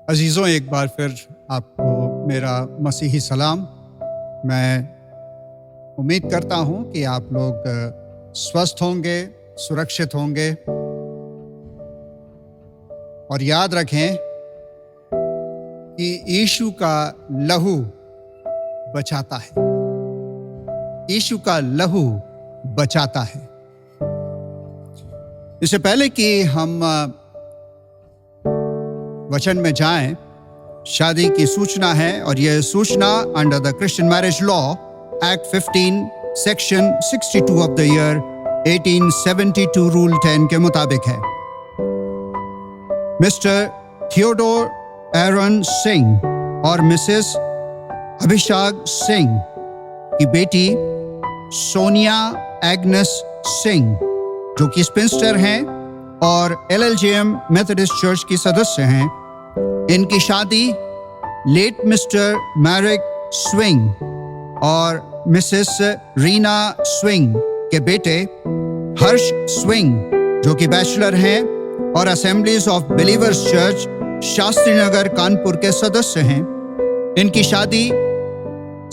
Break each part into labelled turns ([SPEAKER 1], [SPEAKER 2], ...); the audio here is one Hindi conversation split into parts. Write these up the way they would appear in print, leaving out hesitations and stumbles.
[SPEAKER 1] अजीज़ों, एक बार फिर आपको मेरा मसीही सलाम। मैं उम्मीद करता हूँ कि आप लोग स्वस्थ होंगे, सुरक्षित होंगे और याद रखें कि यीशु का लहू बचाता है। यीशु का लहू बचाता है। इससे पहले कि हम वचन में जाएं, शादी की सूचना है और यह सूचना under the Christian marriage law act 15 section 62 of the year 1872 rule 10 के मुताबिक है। मिस्टर थियोडोर एरन सिंह और मिसेस अभिषेक सिंह की बेटी सोनिया एग्नेस सिंह, जो कि स्पिंस्टर हैं और LLJM मेथोडिस्ट चर्च की सदस्य हैं, इनकी शादी लेट मिस्टर मैरिक स्विंग और मिसेस रीना स्विंग के बेटे हर्ष स्विंग, जो कि बैचलर हैं और Assemblies of Believers Church Shastri Nagar Kanpur के सदस्य हैं, इनकी शादी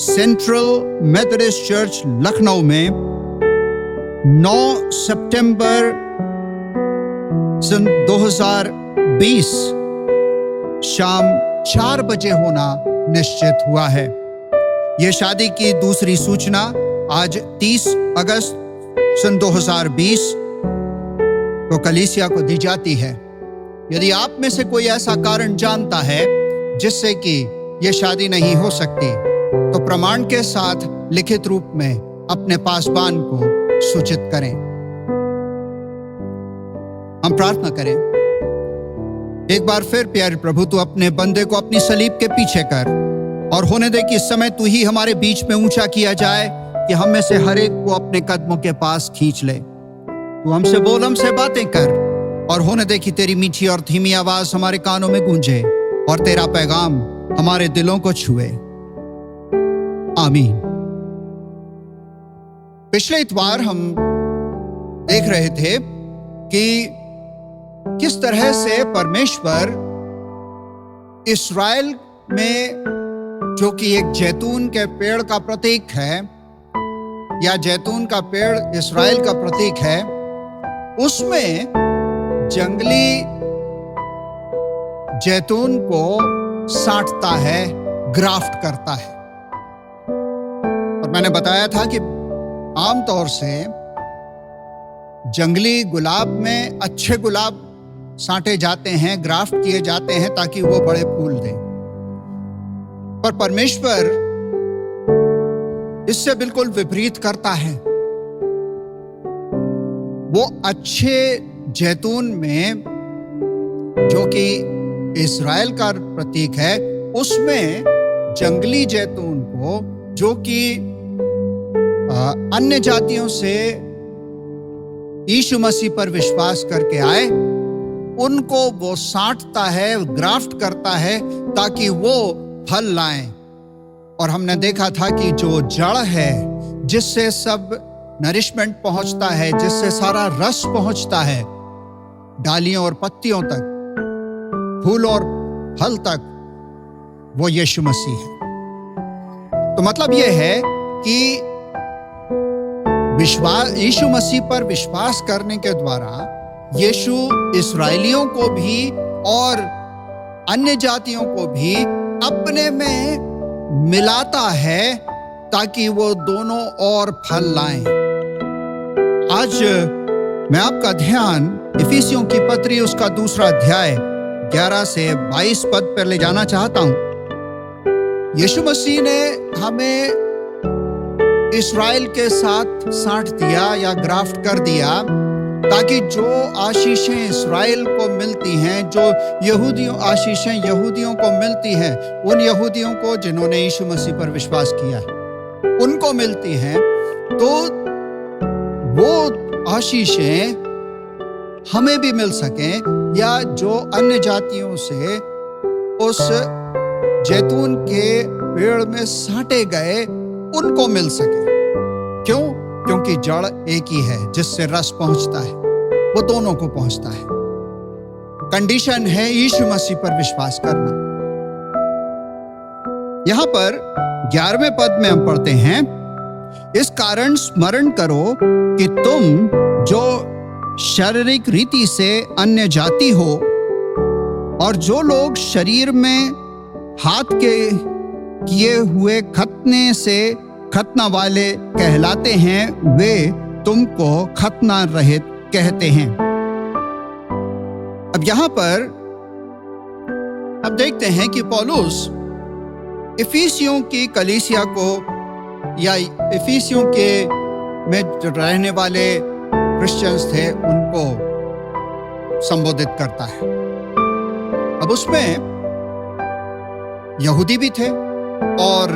[SPEAKER 1] सेंट्रल मेथोडिस्ट चर्च लखनऊ में 9 सितंबर सन 2020 शाम 4 बजे होना निश्चित हुआ है। यह शादी की दूसरी सूचना आज 30 अगस्त सन 2020 को कलीसिया को दी जाती है। यदि आप में से कोई ऐसा कारण जानता है जिससे कि यह शादी नहीं हो सकती, तो प्रमाण के साथ लिखित रूप में अपने पासबान को सूचित करें। हम प्रार्थना करें। एक बार फिर प्यारे प्रभु, तू अपने बंदे को अपनी सलीब के पीछे कर और होने दे कि इस समय तू ही हमारे बीच में ऊंचा किया जाए कि हम में से हर एक को अपने कदमों के पास खींच ले। तू हमसे बोल, हमसे बातें कर और होने दे कि तेरी मीठी और धीमी आवाज हमारे कानों में गूंजे और तेरा पैगाम हमारे दिलों को छुए। आमीन। पिछले इतवार हम देख रहे थे कि किस तरह से परमेश्वर इस्राएल में, जो कि एक जैतून के पेड़ का प्रतीक है या जैतून का पेड़ इस्राएल का प्रतीक है, उसमें जंगली जैतून को सांटता है, ग्राफ्ट करता है। और मैंने बताया था कि आमतौर से जंगली गुलाब में अच्छे गुलाब सांटे जाते हैं, ग्राफ्ट किए जाते हैं ताकि वो बड़े फूल दें। पर परमेश्वर इससे बिल्कुल विपरीत करता है। वो अच्छे जैतून में, जो कि इस्राएल का प्रतीक है, उसमें जंगली जैतून को, जो कि अन्य जातियों से यीशु मसीह पर विश्वास करके आए, उनको वो सांटता है, ग्राफ्ट करता है ताकि वो फल लाएं। और हमने देखा था कि जो जड़ है, जिससे सब नरिशमेंट पहुंचता है, जिससे सारा रस पहुंचता है डालियों और पत्तियों तक, फूल और फल तक, वो यीशु मसीह है। तो मतलब ये है कि यीशु मसीह पर विश्वास करने के द्वारा यीशु इस्राएलियों को भी और अन्य जातियों को भी अपने में मिलाता है ताकि वो दोनों और फल लाएं। आज मैं आपका ध्यान इफिसियों की पत्री उसका दूसरा अध्याय 11 से 22 पद पर ले जाना चाहता हूं। यीशु मसीह ने हमें इस्राएल के साथ सांट दिया या ग्राफ्ट कर दिया ताकि जो आशीषें इस्राएल को मिलती हैं, जो आशीषें यहूदियों को मिलती हैं, उन यहूदियों को जिन्होंने यीशु मसीह पर विश्वास किया है, उनको मिलती हैं, तो वो आशीषें हमें भी मिल सकें, या जो अन्य जातियों से उस जैतून के पेड़ में साटे गए उनको मिल सके। क्यों? क्योंकि जड़ एक ही है, जिससे रस पहुंचता है वो दोनों को पहुंचता है। कंडीशन है यीशु मसीह पर विश्वास करना। यहां पर 11वें पद में हम पढ़ते हैं, इस कारण स्मरण करो कि तुम जो शारीरिक रीति से अन्य जाति हो और जो लोग शरीर में हाथ के किए हुए खतना से खतना वाले कहलाते हैं, वे तुमको खतना रहित कहते हैं। अब यहां पर अब देखते हैं कि पौलुस इफिसियों की कलीसिया को या इफिसियों के में जो रहने वाले क्रिश्चियंस थे उनको संबोधित करता है। अब उसमें यहूदी भी थे और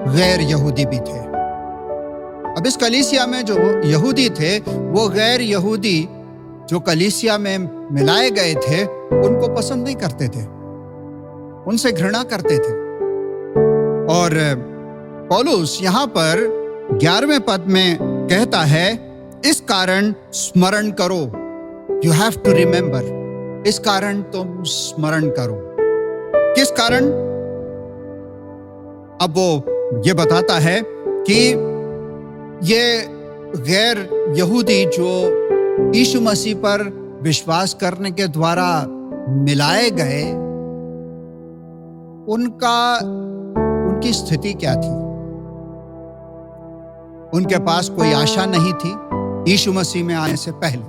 [SPEAKER 1] गैर यहूदी भी थे। अब इस कलीसिया में जो यहूदी थे वो गैर यहूदी जो कलीसिया में मिलाए गए थे उनको पसंद नहीं करते थे, उनसे घृणा करते थे। और पौलुस यहां पर 11वें पद में कहता है, इस कारण स्मरण करो। यू हैव टू रिमेंबर, इस कारण तुम स्मरण करो। किस कारण? अब वो ये बताता है कि ये गैर यहूदी जो यीशु मसीह पर विश्वास करने के द्वारा मिलाए गए, उनकी स्थिति क्या थी? उनके पास कोई आशा नहीं थी। यीशु मसीह में आने से पहले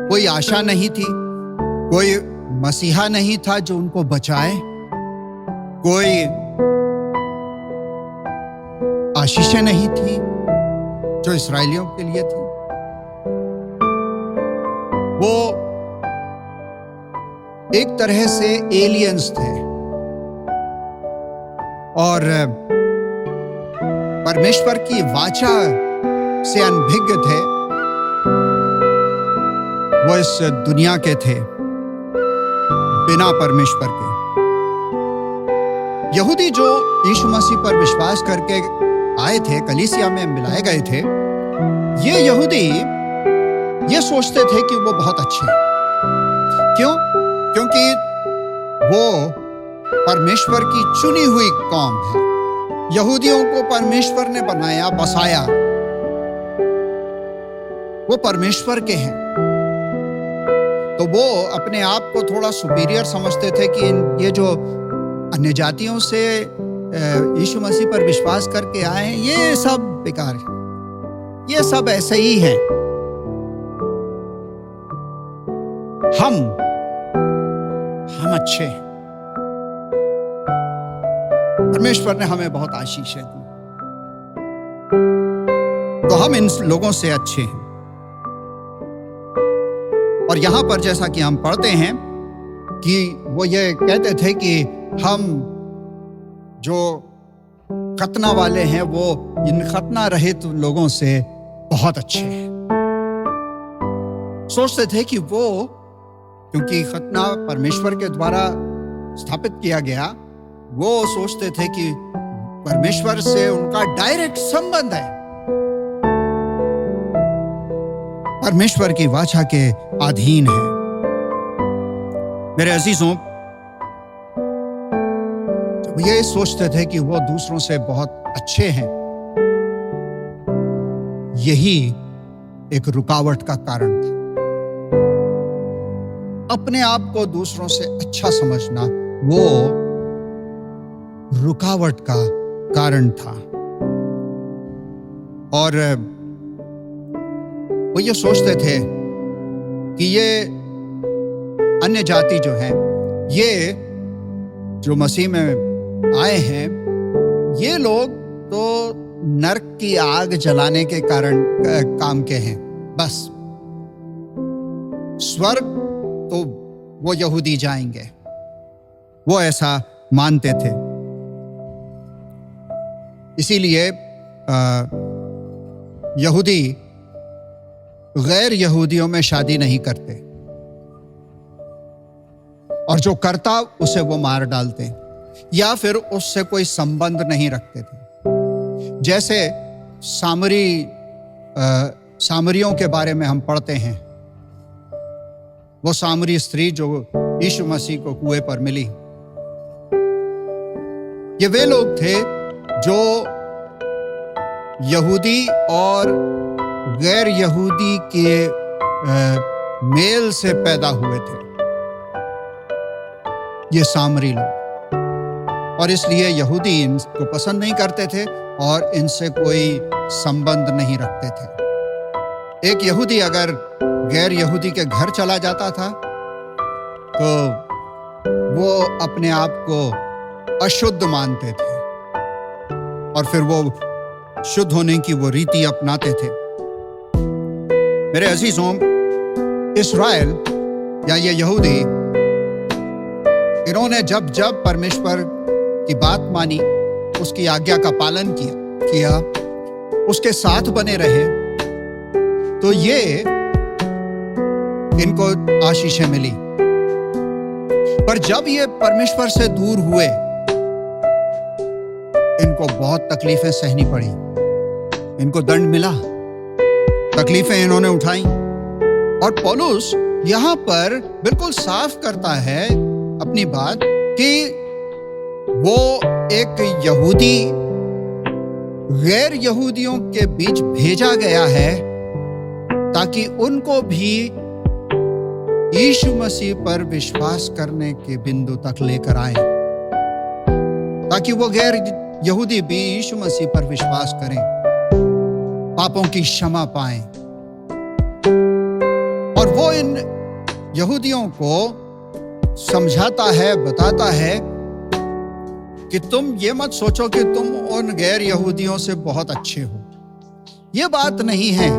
[SPEAKER 1] कोई आशा नहीं थी, कोई मसीहा नहीं था जो उनको बचाए, कोई आशीषें नहीं थी जो इस्राएलियों के लिए थी। वो एक तरह से एलियंस थे और परमेश्वर की वाचा से अनभिज्ञ थे। वो इस दुनिया के थे बिना परमेश्वर के। यहूदी जो यीशु मसीह पर विश्वास करके आए थे, कलीसिया में मिलाए गए थे, ये यहूदी ये सोचते थे कि वो बहुत अच्छे हैं। क्यों? क्योंकि वो परमेश्वर की चुनी हुई कौम है। यहूदियों को परमेश्वर ने बनाया, बसाया, वो परमेश्वर के हैं। तो वो अपने आप को थोड़ा सुपीरियर समझते थे कि ये जो अन्य जातियों से यीशु मसीह पर विश्वास करके आए हैं, ये सब बेकार है, ये सब ऐसे ही हैं। हम अच्छे हैं, परमेश्वर ने हमें बहुत आशीषें दी, तो हम इन लोगों से अच्छे हैं। और यहां पर जैसा कि हम पढ़ते हैं कि वो ये कहते थे कि हम जो खतना वाले हैं वो इन खतना रहित लोगों से बहुत अच्छे हैं। सोचते थे कि वो, क्योंकि खतना परमेश्वर के द्वारा स्थापित किया गया, वो सोचते थे कि परमेश्वर से उनका डायरेक्ट संबंध है, परमेश्वर की वाचा के अधीन है। मेरे अजीजों, तो ये सोचते थे कि वो दूसरों से बहुत अच्छे हैं, यही एक रुकावट का कारण था। अपने आप को दूसरों से अच्छा समझना वो रुकावट का कारण था। और वो ये सोचते थे कि ये अन्य जाति जो है, ये जो मसीह में आए हैं, ये लोग तो नरक की आग जलाने के कारण काम के हैं। बस स्वर्ग तो वो यहूदी जाएंगे, वो ऐसा मानते थे। इसीलिए यहूदी गैर यहूदियों में शादी नहीं करते, और जो करता उसे वो मार डालते। या फिर उससे कोई संबंध नहीं रखते थे। जैसे सामरियों के बारे में हम पढ़ते हैं, वो सामरी स्त्री जो यीशु मसीह को कुएं पर मिली, ये वे लोग थे जो यहूदी और गैर यहूदी के मेल से पैदा हुए थे, ये सामरी लोग, और इसलिए यहूदी इनको पसंद नहीं करते थे और इनसे कोई संबंध नहीं रखते थे। एक यहूदी अगर गैर यहूदी के घर चला जाता था तो वो अपने आप को अशुद्ध मानते थे और फिर वो शुद्ध होने की वो रीति अपनाते थे। मेरे अजीजों, इस्राएल या ये यहूदी, इन्होंने जब जब परमेश्वर की बात मानी, उसकी आज्ञा का पालन किया, उसके साथ बने रहे, तो ये इनको आशीषें मिली। पर जब ये परमेश्वर से दूर हुए, इनको बहुत तकलीफें सहनी पड़ी, इनको दंड मिला, तकलीफें इन्होंने उठाई। और पौलुस यहां पर बिल्कुल साफ करता है अपनी बात कि वो एक यहूदी गैर यहूदियों के बीच भेजा गया है ताकि उनको भी यीशु मसीह पर विश्वास करने के बिंदु तक लेकर आए, ताकि वो गैर यहूदी भी यीशु मसीह पर विश्वास करें, पापों की क्षमा पाएं। और वो इन यहूदियों को समझाता है, बताता है कि तुम ये मत सोचो कि तुम उन गैर यहूदियों से बहुत अच्छे हो। ये बात नहीं है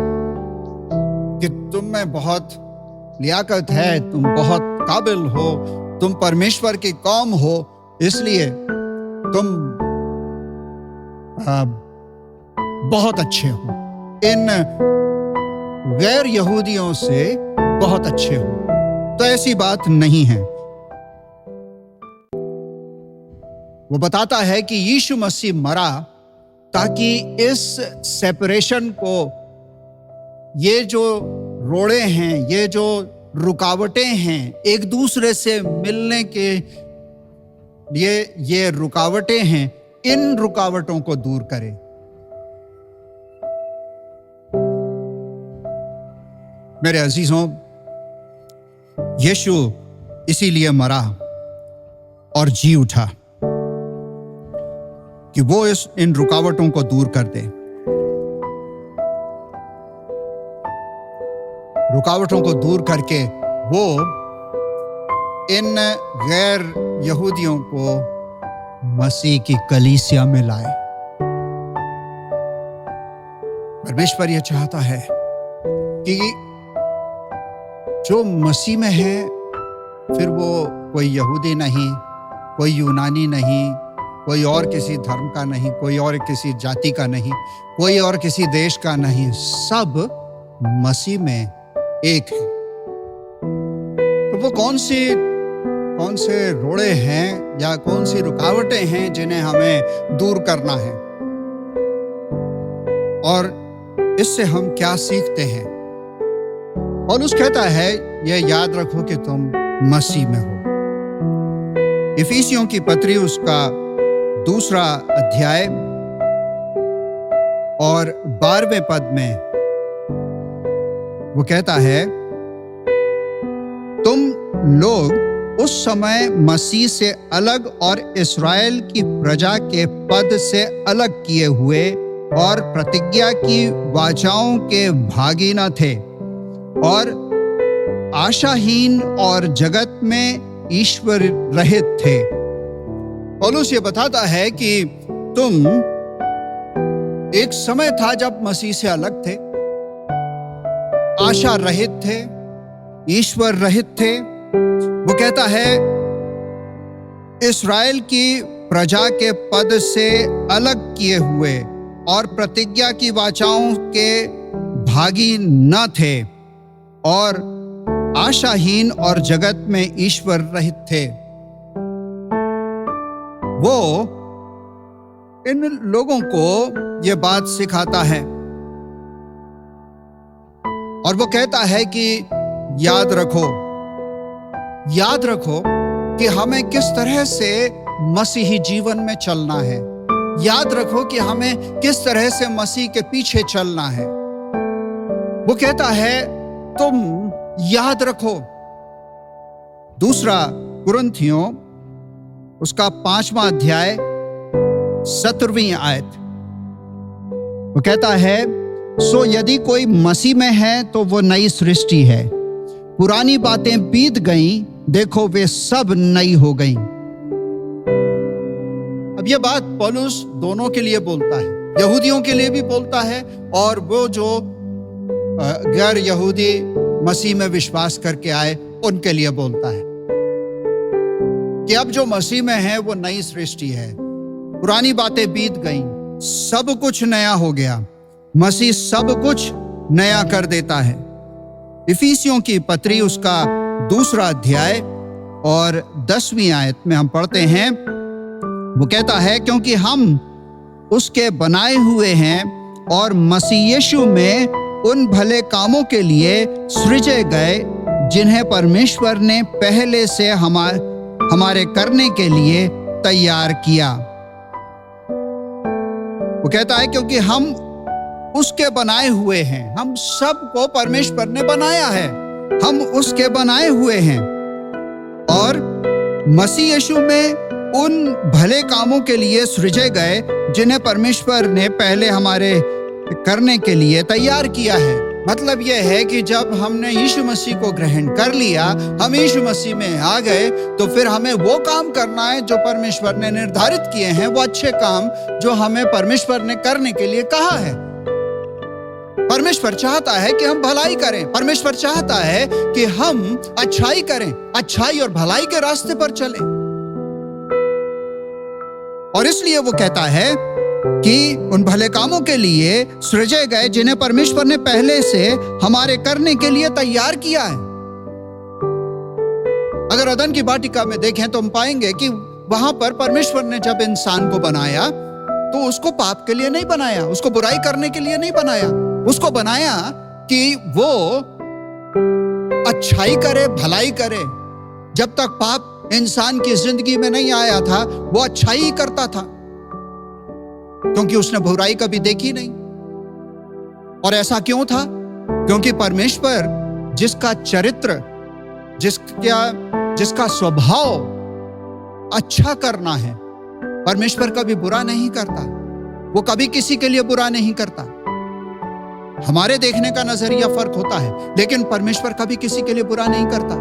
[SPEAKER 1] कि तुम में बहुत लियाकत है, तुम बहुत काबिल हो, तुम परमेश्वर की कौम हो, इसलिए तुम बहुत अच्छे हो, इन गैर यहूदियों से बहुत अच्छे हो। तो ऐसी बात नहीं है। वो बताता है कि यीशु मसीह मरा ताकि इस सेपरेशन को, ये जो रोड़े हैं, ये जो रुकावटें हैं, एक दूसरे से मिलने के ये रुकावटें हैं, इन रुकावटों को दूर करे। मेरे अजीजों, यीशु इसीलिए मरा और जी उठा कि वो इन रुकावटों को दूर कर दे, रुकावटों को दूर करके वो इन गैर यहूदियों को मसीह की कलीसिया में लाए। परमेश्वर यह चाहता है कि जो मसीह में है, फिर वो कोई यहूदी नहीं, कोई यूनानी नहीं, कोई और किसी धर्म का नहीं, कोई और किसी जाति का नहीं, कोई और किसी देश का नहीं, सब मसीह में एक है। तो वो कौन से रोड़े हैं या कौन सी रुकावटें हैं जिन्हें हमें दूर करना है, और इससे हम क्या सीखते हैं? पौलुस कहता है, यह याद रखो कि तुम मसीह में हो। इफिसियों की पत्री उसका 2 अध्याय और 12वें पद में वो कहता है, तुम लोग उस समय मसीह से अलग और इस्राएल की प्रजा के पद से अलग किए हुए और प्रतिज्ञा की वाचाओं के भागी न थे, और आशाहीन और जगत में ईश्वर रहित थे। पौलुस ये बताता है कि तुम, एक समय था जब मसीह से अलग थे, आशा रहित थे, ईश्वर रहित थे। वो कहता है, इस्राएल की प्रजा के पद से अलग किए हुए और प्रतिज्ञा की वाचाओं के भागी न थे, और आशाहीन और जगत में ईश्वर रहित थे। वो इन लोगों को ये बात सिखाता है और वो कहता है कि याद रखो कि हमें किस तरह से मसीही जीवन में चलना है। याद रखो कि हमें किस तरह से मसीह के पीछे चलना है। वो कहता है तुम याद रखो। दूसरा कुरिन्थियों उसका 5वां अध्याय 17वीं आयत, वो कहता है सो यदि कोई मसीह में है तो वो नई सृष्टि है, पुरानी बातें बीत गईं, देखो वे सब नई हो गईं। अब यह बात पौलुस दोनों के लिए बोलता है, यहूदियों के लिए भी बोलता है और वो जो गैर यहूदी मसीह में विश्वास करके आए उनके लिए बोलता है कि अब जो मसीह में है वो नई सृष्टि है, पुरानी बातें बीत गईं, सब कुछ नया हो गया। मसीह सब कुछ नया कर देता है। इफिसियों की पत्री उसका 2 अध्याय और 10वीं आयत में हम पढ़ते हैं, वो कहता है क्योंकि हम उसके बनाए हुए हैं और मसीह यीशु में उन भले कामों के लिए सृजे गए जिन्हें परमेश्वर ने पहले से हमारे करने के लिए तैयार किया। वो कहता है क्योंकि हम उसके बनाए हुए हैं, हम सबको परमेश्वर ने बनाया है, हम उसके बनाए हुए हैं और मसीह यीशु में उन भले कामों के लिए सृजे गए जिन्हें परमेश्वर ने पहले हमारे करने के लिए तैयार किया है। मतलब यह है कि जब हमने यीशु मसीह को ग्रहण कर लिया, हम यीशु मसीह में आ गए, तो फिर हमें वो काम करना है जो परमेश्वर ने निर्धारित किए हैं, वो अच्छे काम जो हमें परमेश्वर ने करने के लिए कहा है। परमेश्वर चाहता है कि हम भलाई करें, परमेश्वर चाहता है कि हम अच्छाई करें, अच्छाई और भलाई के रास्ते पर चलें। और इसलिए वो कहता है कि उन भले कामों के लिए सृजे गए जिन्हें परमेश्वर ने पहले से हमारे करने के लिए तैयार किया है। अगर अदन की वाटिका में देखें तो हम पाएंगे कि वहां पर परमेश्वर ने जब इंसान को बनाया तो उसको पाप के लिए नहीं बनाया, उसको बुराई करने के लिए नहीं बनाया, उसको बनाया कि वो अच्छाई करे, भलाई करे। जब तक पाप इंसान की जिंदगी में नहीं आया था वो अच्छाई ही करता था, क्योंकि उसने बुराई कभी देखी नहीं। और ऐसा क्यों था? क्योंकि परमेश्वर जिसका चरित्र, जिसका स्वभाव अच्छा करना है, परमेश्वर कभी बुरा नहीं करता, वो कभी किसी के लिए बुरा नहीं करता। हमारे देखने का नजरिया फर्क होता है, लेकिन परमेश्वर कभी किसी के लिए बुरा नहीं करता,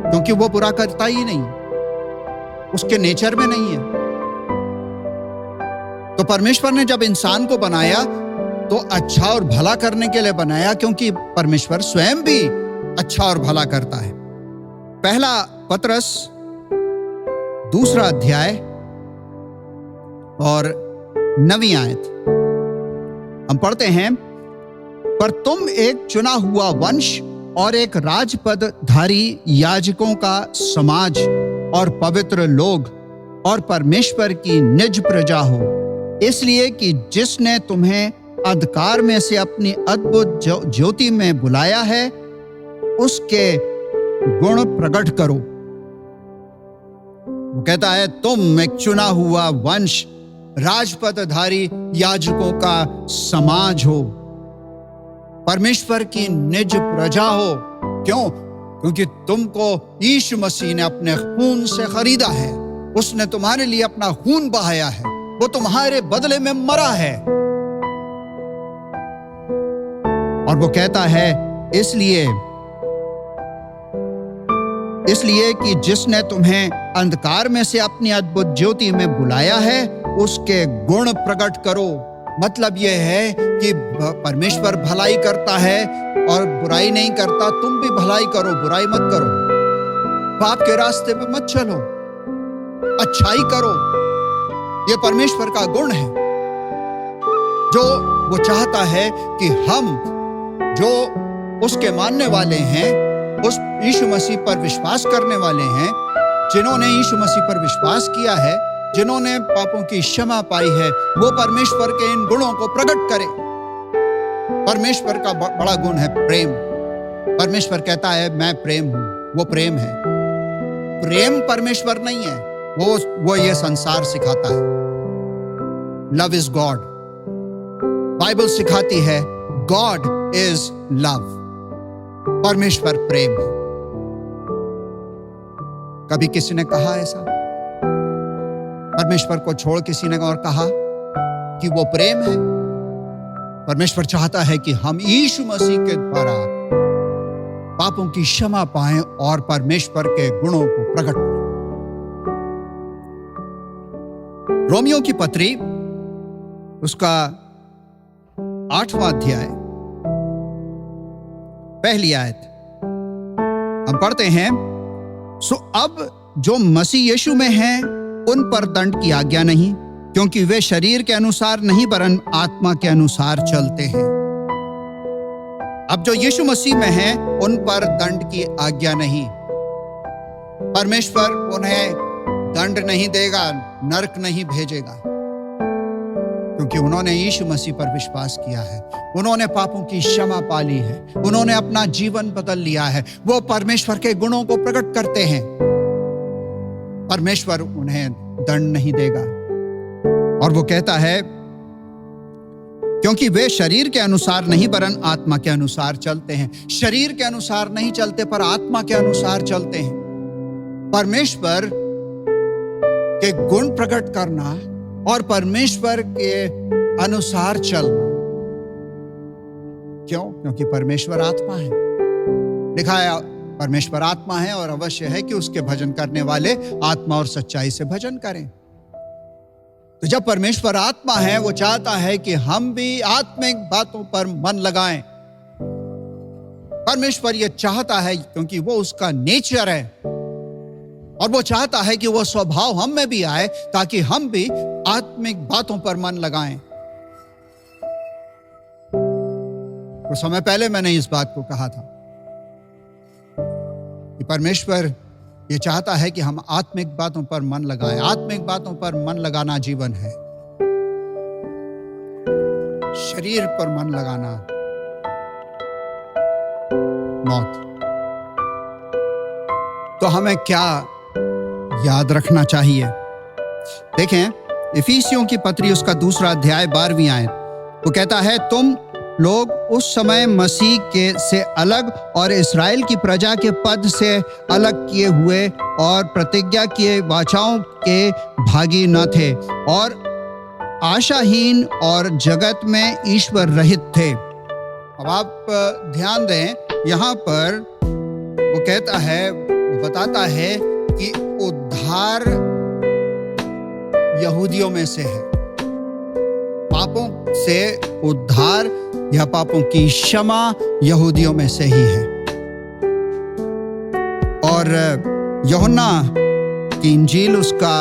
[SPEAKER 1] क्योंकि वो बुरा करता ही नहीं, उसके नेचर में नहीं है। तो परमेश्वर ने जब इंसान को बनाया तो अच्छा और भला करने के लिए बनाया, क्योंकि परमेश्वर स्वयं भी अच्छा और भला करता है। पहला पतरस 2 अध्याय और 9वीं आयत हम पढ़ते हैं, पर तुम एक चुना हुआ वंश और एक राजपदधारी याजकों का समाज और पवित्र लोग और परमेश्वर की निज प्रजा हो, इसलिए कि जिसने तुम्हें अंधकार में से अपनी अद्भुत ज्योति में बुलाया है उसके गुण प्रकट करो। वो कहता है तुम एक चुना हुआ वंश, राजपदधारी याजकों का समाज हो, परमेश्वर की निज प्रजा हो। क्यों? क्योंकि तुमको यीशु मसीह ने अपने खून से खरीदा है, उसने तुम्हारे लिए अपना खून बहाया है, वो तुम्हारे बदले में मरा है। और वो कहता है इसलिए कि जिसने तुम्हें अंधकार में से अपनी अद्भुत ज्योति में बुलाया है उसके गुण प्रकट करो। मतलब यह है कि परमेश्वर भलाई करता है और बुराई नहीं करता। तुम भी भलाई करो, बुराई मत करो, पाप के रास्ते पे मत चलो, अच्छाई करो। यह परमेश्वर का गुण है जो वो चाहता है कि हम जो उसके मानने वाले हैं, उस यीशु मसीह पर विश्वास करने वाले हैं, जिन्होंने यीशु मसीह पर विश्वास किया है, जिन्होंने पापों की क्षमा पाई है, वो परमेश्वर के इन गुणों को प्रकट करें। परमेश्वर का बड़ा गुण है प्रेम। परमेश्वर कहता है मैं प्रेम हूं, वो प्रेम है। प्रेम परमेश्वर नहीं है, वो ये संसार सिखाता है। Love is God. बाइबल सिखाती है गॉड इज लव। परमेश्वर प्रेम है। कभी किसी ने कहा ऐसा? परमेश्वर को छोड़ किसी ने और कहा कि वो प्रेम है? परमेश्वर चाहता है कि हम यीशु मसीह के द्वारा पापों की क्षमा पाएं और परमेश्वर के गुणों को प्रकट करें। रोमियो की पत्री उसका 8वां अध्याय पहली आयत हम पढ़ते हैं। सो अब जो मसीह यीशु में हैं उन पर दंड की आज्ञा नहीं, क्योंकि वे शरीर के अनुसार नहीं वरन आत्मा के अनुसार चलते हैं। अब जो यीशु मसीह में हैं उन पर दंड की आज्ञा नहीं। परमेश्वर उन्हें दंड नहीं देगा, नरक नहीं भेजेगा, क्योंकि उन्होंने यीशु मसीह पर विश्वास किया है। उन्होंने पापों की क्षमा पा ली है, उन्होंने अपना जीवन बदल लिया है। वो परमेश्वर के गुणों को प्रकट करते हैं। परमेश्वर उन्हें दंड नहीं देगा। और वो कहता है क्योंकि वे शरीर के अनुसार नहीं वरन आत्मा के अनुसार चलते हैं। शरीर के अनुसार नहीं चलते पर आत्मा के अनुसार चलते हैं। परमेश्वर के गुण प्रकट करना और परमेश्वर के अनुसार चलना। क्यों? क्योंकि परमेश्वर आत्मा है। लिखा है परमेश्वर आत्मा है और अवश्य है कि उसके भजन करने वाले आत्मा और सच्चाई से भजन करें। तो जब परमेश्वर आत्मा है, वो चाहता है कि हम भी आत्मिक बातों पर मन लगाएं। परमेश्वर ये चाहता है क्योंकि वो उसका नेचर है और वो चाहता है कि वो स्वभाव हम में भी आए ताकि हम भी आत्मिक बातों पर मन लगाएं। कुछ समय पहले मैंने इस बात को कहा था कि परमेश्वर ये चाहता है कि हम आत्मिक बातों पर मन लगाएं। आत्मिक बातों पर मन लगाना जीवन है। शरीर पर मन लगाना मौत। तो हमें क्या याद रखना चाहिए? देखें, इफिसियों की पत्री उसका 2 अध्याय 12वीं आयत, वो कहता है तुम लोग उस समय मसीह के से अलग और इस्राएल की प्रजा के पद से अलग किए हुए और प्रतिज्ञा किए वाचाओं के भागी न थे और आशाहीन और जगत में ईश्वर रहित थे। अब आप ध्यान दें, यहाँ पर वो कहता है, वो बताता है कि उद्धार यहूदियों में से है। पापों से उद्धार या पापों की क्षमा यहूदियों में से ही है। और यूहन्ना की इंजील उसका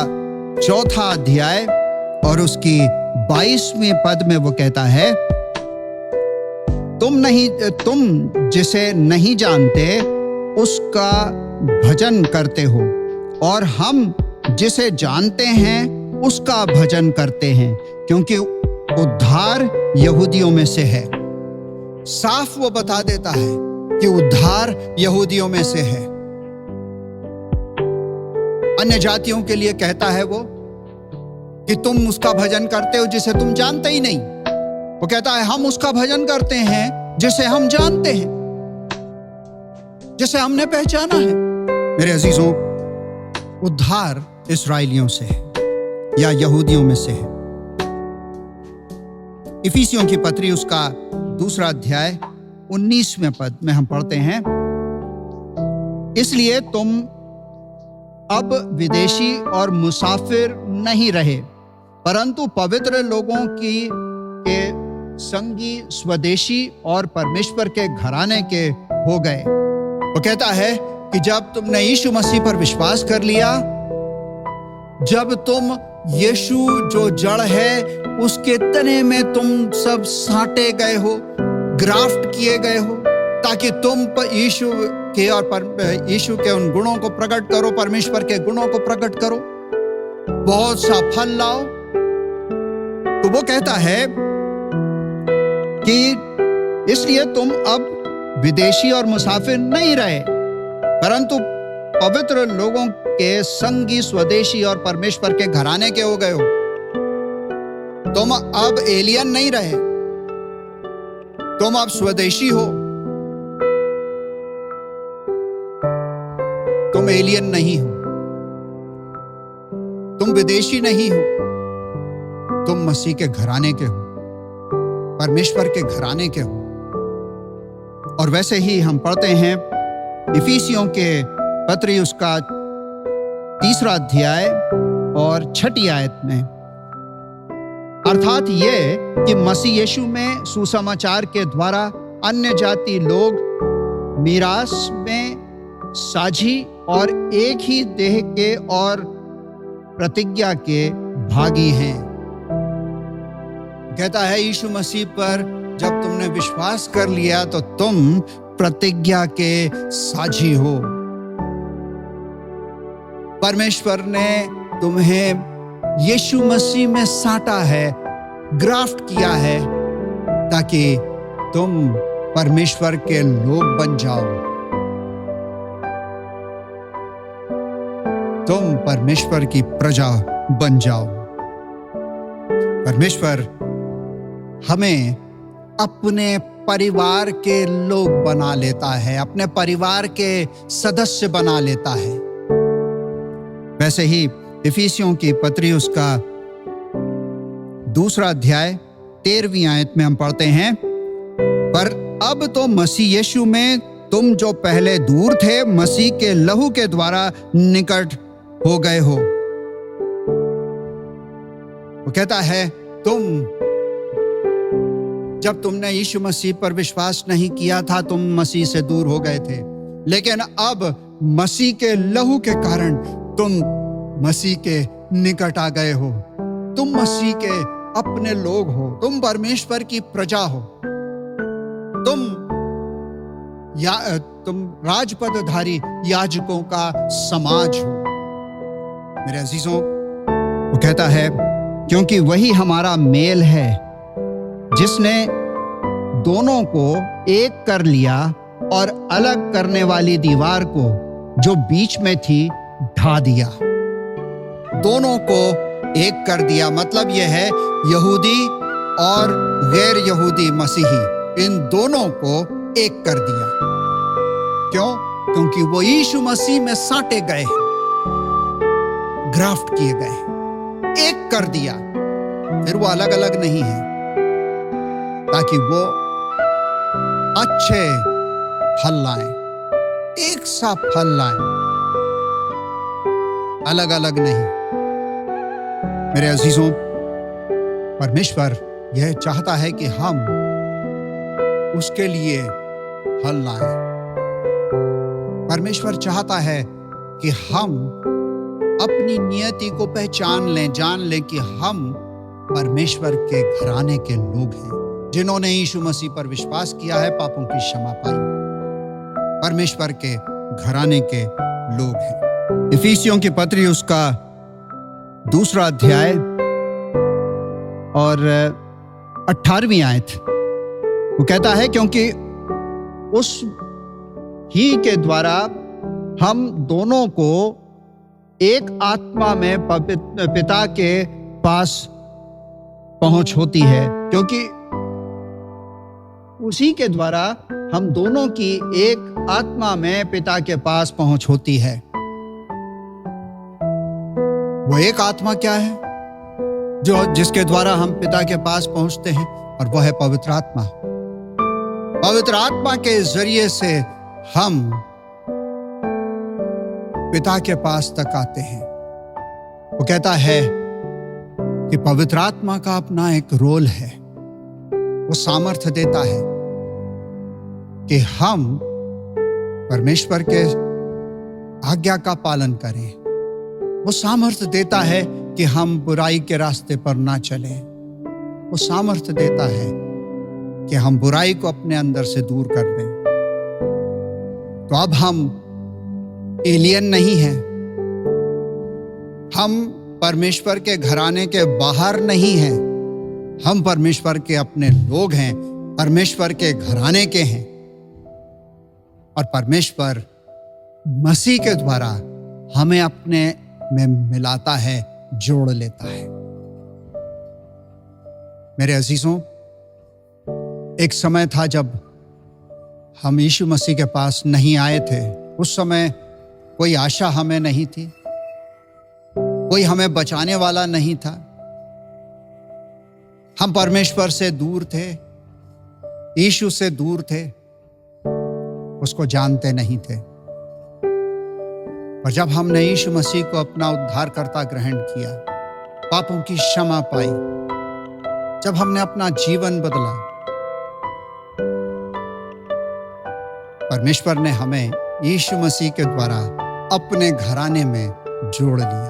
[SPEAKER 1] 4 अध्याय और उसकी 22वें पद में वो कहता है तुम जिसे नहीं जानते उसका भजन करते हो और हम जिसे जानते हैं उसका भजन करते हैं, क्योंकि उद्धार यहूदियों में से है। साफ वो बता देता है कि उद्धार यहूदियों में से है। अन्य जातियों के लिए कहता है वो कि तुम उसका भजन करते हो जिसे तुम जानते ही नहीं। वो कहता है हम उसका भजन करते हैं जिसे हम जानते हैं, जिसे हमने पहचाना है। मेरे अजीजों, उद्धार इस्राएलियों से है या यहूदियों में से है। इफिसियों की पत्री उसका 2 अध्याय 19वें पद में हम पढ़ते हैं, इसलिए तुम अब विदेशी और मुसाफिर नहीं रहे, परंतु पवित्र लोगों के संगी, स्वदेशी और परमेश्वर के घराने के हो गए। वो कहता है कि जब तुमने यीशु मसीह पर विश्वास कर लिया, जब तुम यीशु जो जड़ है उसके तने में तुम सब साटे गए हो, ग्राफ्ट किए गए हो, ताकि तुम यीशु के और यीशु के उन गुणों को प्रकट करो, परमेश्वर के गुणों को प्रकट करो। बहुत सा फल लाओ। तो वो कहता है कि इसलिए तुम अब विदेशी और मुसाफिर नहीं रहे, परंतु पवित्र लोगों के संगी, स्वदेशी और परमेश्वर के घराने के हो गए हो। तुम अब एलियन नहीं रहे, तुम अब स्वदेशी हो। तुम एलियन नहीं हो, तुम विदेशी नहीं हो, तुम मसीह के घराने के हो, परमेश्वर के घराने के हो। और वैसे ही हम पढ़ते हैं इफिसियों के पत्री उसका 3 अध्याय और 6 आयत में, अर्थात ये कि मसीह यीशु में सुसमाचार के द्वारा अन्य जाति लोग मीरास में साझी और एक ही देह के और प्रतिज्ञा के भागी हैं। कहता है यीशु मसीह पर जब तुमने विश्वास कर लिया तो तुम प्रतिज्ञा के साझी हो। परमेश्वर ने तुम्हें यीशु मसीह में साटा है, ग्राफ्ट किया है, ताकि तुम परमेश्वर के लोग बन जाओ। तुम परमेश्वर की प्रजा बन जाओ। परमेश्वर हमें अपने परिवार के लोग बना लेता है, अपने परिवार के सदस्य बना लेता है। वैसे ही इफिसियों की पत्री उसका 2 अध्याय 13वीं आयत में हम पढ़ते हैं, पर अब तो मसीह यीशु में तुम जो पहले दूर थे, मसीह के लहू के द्वारा निकट हो गए हो। वो कहता है जब तुमने यीशु मसीह पर विश्वास नहीं किया था, तुम मसीह से दूर हो गए थे, लेकिन अब मसीह के लहू के कारण तुम मसीह के निकट आ गए हो। तुम मसीह के अपने लोग हो, तुम परमेश्वर की प्रजा हो, तुम राजपदधारी याजकों का समाज हो। मेरे अजीजों, वो कहता है क्योंकि वही हमारा मेल है जिसने दोनों को एक कर लिया और अलग करने वाली दीवार को जो बीच में थी ढा दिया। दोनों को एक कर दिया, मतलब यह है यहूदी और गैर यहूदी मसीही, इन दोनों को एक कर दिया। क्यों? क्योंकि वो यीशु मसीह में साटे गए, ग्राफ्ट किए गए, एक कर दिया। फिर वो अलग अलग नहीं है, ताकि वो अच्छे फल लाएं, एक सा फल लाएं, अलग अलग नहीं। मेरे अजीजों, परमेश्वर यह चाहता है कि हम उसके लिए फल लाएं। परमेश्वर चाहता है कि हम अपनी नियति को पहचान लें, जान लें कि हम परमेश्वर के घराने के लोग हैं। जिन्होंने यीशु मसीह पर विश्वास किया है, पापों की क्षमा पाई, परमेश्वर के घराने के लोग हैं। इफिसियों की पत्री उसका 2 अध्याय और 18वीं आयत, वो कहता है क्योंकि उस ही के द्वारा हम दोनों को एक आत्मा में पिता के पास पहुंच होती है, क्योंकि उसी के द्वारा हम दोनों की एक आत्मा में पिता के पास पहुंच होती है। वो एक आत्मा क्या है जिसके द्वारा हम पिता के पास पहुंचते हैं? और वह है पवित्र आत्मा। पवित्र आत्मा के जरिए से हम पिता के पास तक आते हैं। वो कहता है कि पवित्र आत्मा का अपना एक रोल है। वो सामर्थ्य देता है कि हम परमेश्वर के आज्ञा का पालन करें। वो सामर्थ्य देता है कि हम बुराई के रास्ते पर ना चलें। वो सामर्थ्य देता है कि हम बुराई को अपने अंदर से दूर कर दें। तो अब हम एलियन नहीं हैं, हम परमेश्वर के घराने के बाहर नहीं हैं, हम परमेश्वर के अपने लोग हैं, परमेश्वर के घराने के हैं। और परमेश्वर मसीह के द्वारा हमें अपने में मिलाता है, जोड़ लेता है। मेरे अजीजों, एक समय था जब हम यीशु मसीह के पास नहीं आए थे। उस समय कोई आशा हमें नहीं थी, कोई हमें बचाने वाला नहीं था। हम परमेश्वर से दूर थे, यीशु से दूर थे, उसको जानते नहीं थे। और जब हमने यीशु मसीह को अपना उद्धारकर्ता ग्रहण किया, पापों की क्षमा पाई, जब हमने अपना जीवन बदला, परमेश्वर ने हमें यीशु मसीह के द्वारा अपने घराने में जोड़ लिया।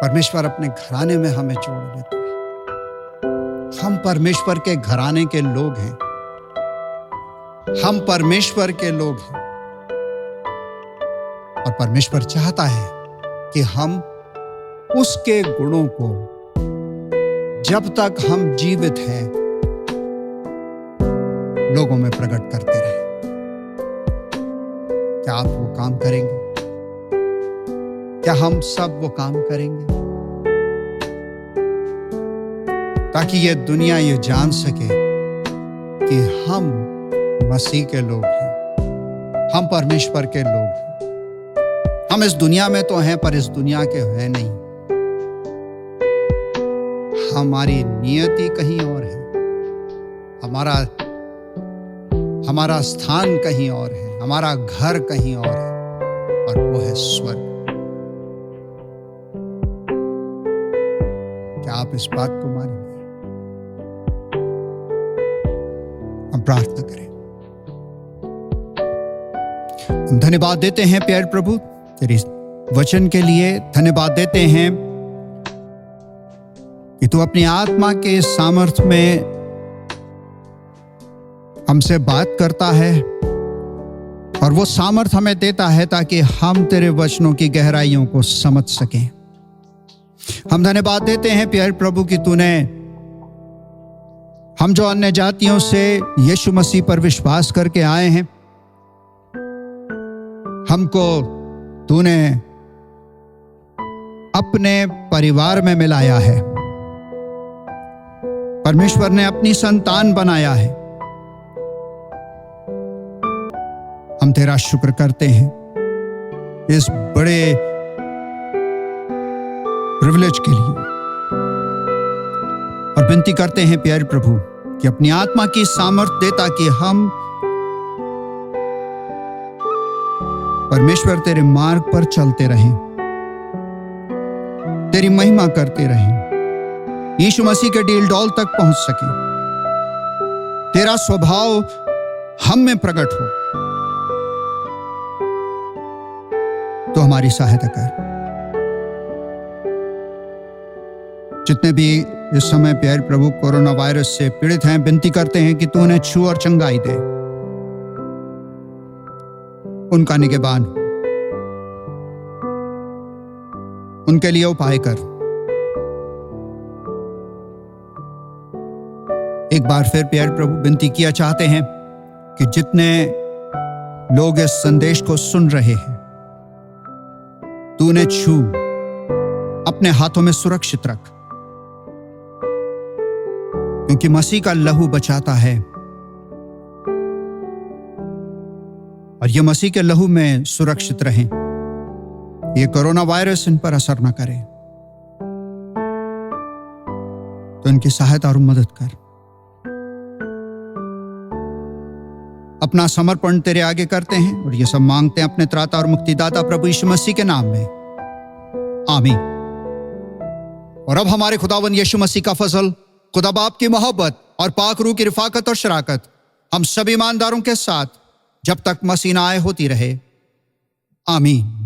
[SPEAKER 1] परमेश्वर अपने घराने में हमें जोड़ लेता है। हम परमेश्वर के घराने के लोग हैं, हम परमेश्वर के लोग हैं। और परमेश्वर चाहता है कि हम उसके गुणों को जब तक हम जीवित हैं लोगों में प्रकट करते रहें। क्या आप वो काम करेंगे? क्या हम सब वो काम करेंगे ताकि ये दुनिया ये जान सके कि हम मसीह के लोग हैं, हम परमेश्वर के लोग हैं। हम इस दुनिया में तो हैं पर इस दुनिया के हैं नहीं। हमारी नियति कहीं और है, हमारा स्थान कहीं और है, हमारा घर कहीं और है, और वो है स्वर्ग। क्या आप इस बात को मानेंगे? हम प्रार्थना करें। हम धन्यवाद देते हैं प्यारे प्रभु तेरे वचन के लिए। धन्यवाद देते हैं कि तू अपनी आत्मा के सामर्थ्य में हमसे बात करता है और वो सामर्थ हमें देता है ताकि हम तेरे वचनों की गहराइयों को समझ सकें। हम धन्यवाद देते हैं प्यारे प्रभु कि तूने हम जो अन्य जातियों से यीशु मसीह पर विश्वास करके आए हैं, हमको तूने अपने परिवार में मिलाया है। परमेश्वर ने अपनी संतान बनाया है। हम तेरा शुक्र करते हैं इस बड़े प्रिविलेज के लिए और विनती करते हैं प्यारे प्रभु कि अपनी आत्मा की सामर्थ्य दे ताकि हम परमेश्वर तेरे मार्ग पर चलते रहें, तेरी महिमा करते रहें, यीशु मसीह के डील डॉल तक पहुंच सके, तेरा स्वभाव हम में प्रकट हो। तो हमारी सहायता कर। जितने भी इस समय प्यारे प्रभु कोरोना वायरस से पीड़ित हैं, विनती करते हैं कि तू उन्हें छू और चंगाई दे, उनका निगहबान, उनके लिए उपाय कर। एक बार फिर प्यारे प्रभु विनती किया चाहते हैं कि जितने लोग इस संदेश को सुन रहे हैं, तू उन्हें छू, अपने हाथों में सुरक्षित रख, क्योंकि मसीह का लहू बचाता है और ये मसीह के लहू में सुरक्षित रहें। ये कोरोना वायरस इन पर असर न करे, तो इनकी सहायता और मदद कर। अपना समर्पण तेरे आगे करते हैं और ये सब मांगते हैं अपने त्राता और मुक्तिदाता प्रभु यीशु मसीह के नाम में, आमीन। और अब हमारे खुदावंद यीशु मसीह का फजल, खुदा बाप की मोहब्बत और पाक रूह की रिफाकत और शराकत हम सभी ईमानदारों के साथ जब तक मसीह ना आए होती रहे, आमीन।